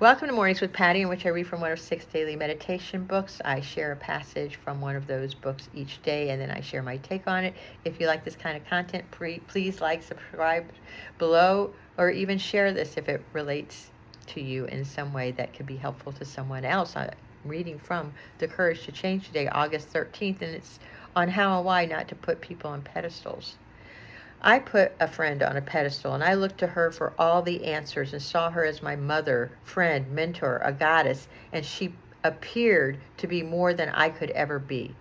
Welcome to Mornings with Patty, in which I read from one of 6 daily meditation books. I share a passage from one of those books each day, and then I share my take on it. If you like this kind of content, please like, subscribe below, or even share this if it relates to you in some way that could be helpful to someone else. I'm reading from The Courage to Change today, August 13th, and it's on how and why not to put people on pedestals. I put a friend on a pedestal, and I looked to her for all the answers and saw her as my mother, friend, mentor, a goddess, and she appeared to be more than I could ever be.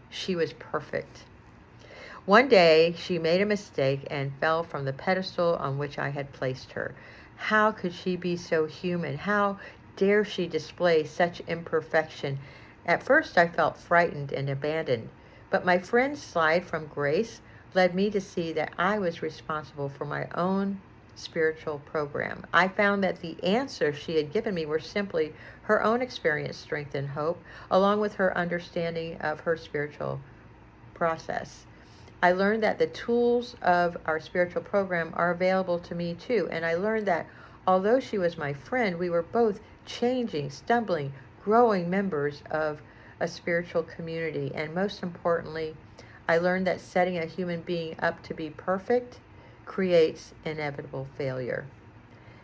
She was perfect. One day, she made a mistake and fell from the pedestal on which I had placed her. How could she be so human? How dare she display such imperfection? At first, I felt frightened and abandoned, but my friend's slide from grace led me to see that I was responsible for my own spiritual program. I found that the answers she had given me were simply her own experience, strength, and hope, along with her understanding of her spiritual process. I learned that the tools of our spiritual program are available to me too. And I learned that although she was my friend, we were both changing, stumbling, growing members of a spiritual community. And most importantly, I learned that setting a human being up to be perfect creates inevitable failure.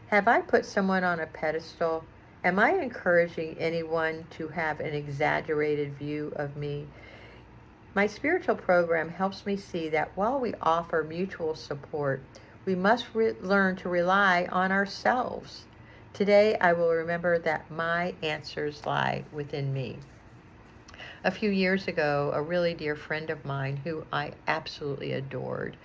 Have I put someone on a pedestal? Am I encouraging anyone to have an exaggerated view of me? My spiritual program helps me see that while we offer mutual support, we must learn to rely on ourselves. Today, I will remember that my answers lie within me. A few years ago, a really dear friend of mine who I absolutely adored.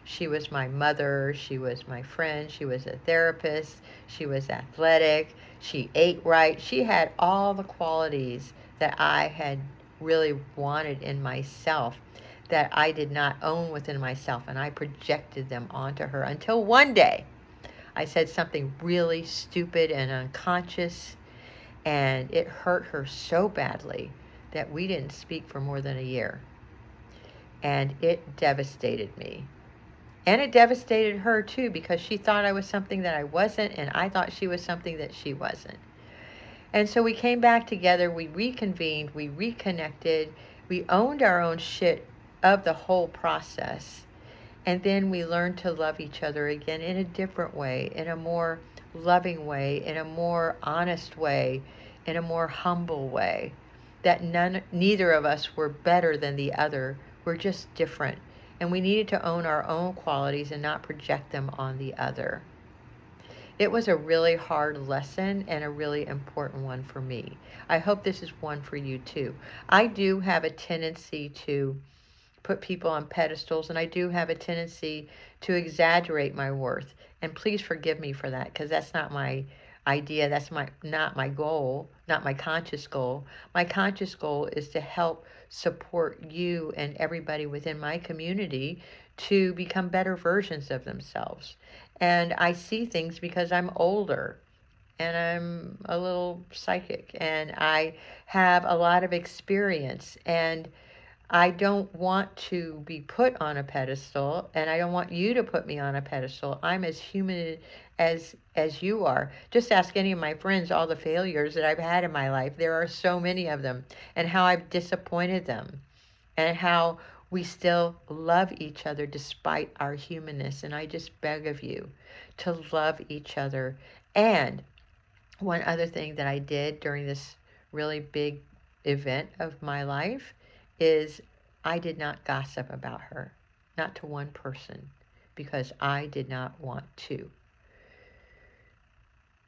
She was my mother, she was my friend, she was a therapist, she was athletic, she ate right. She had all the qualities that I had really wanted in myself that I did not own within myself, and I projected them onto her until one day I said something really stupid and unconscious, and it hurt her so badly that we didn't speak for more than a year. And it devastated me. And it devastated her too, because she thought I was something that I wasn't, and I thought she was something that she wasn't. And so we came back together, we reconvened, we reconnected, we owned our own shit of the whole process. And then we learned to love each other again in a different way, in a more loving way, in a more honest way, in a more humble way. That neither of us were better than the other. We're just different. And we needed to own our own qualities and not project them on the other. It was a really hard lesson and a really important one for me. I hope this is one for you too. I do have a tendency to put people on pedestals, and I do have a tendency to exaggerate my worth. And please forgive me for that, because that's not my idea. That's not my goal, not my conscious goal. My conscious goal is to help support you and everybody within my community to become better versions of themselves. And I see things because I'm older and I'm a little psychic and I have a lot of experience, and I don't want to be put on a pedestal, and I don't want you to put me on a pedestal. I'm as human as you are. Just ask any of my friends all the failures that I've had in my life. There are so many of them, and how I've disappointed them, and how we still love each other despite our humanness. And I just beg of you to love each other. And one other thing that I did during this really big event of my life is I did not gossip about her, not to one person, because I did not want to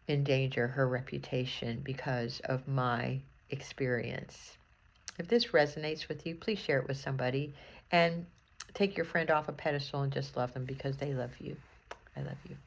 endanger her reputation because of my experience. If this resonates with you, please share it with somebody and take your friend off a pedestal and just love them because they love you. I love you.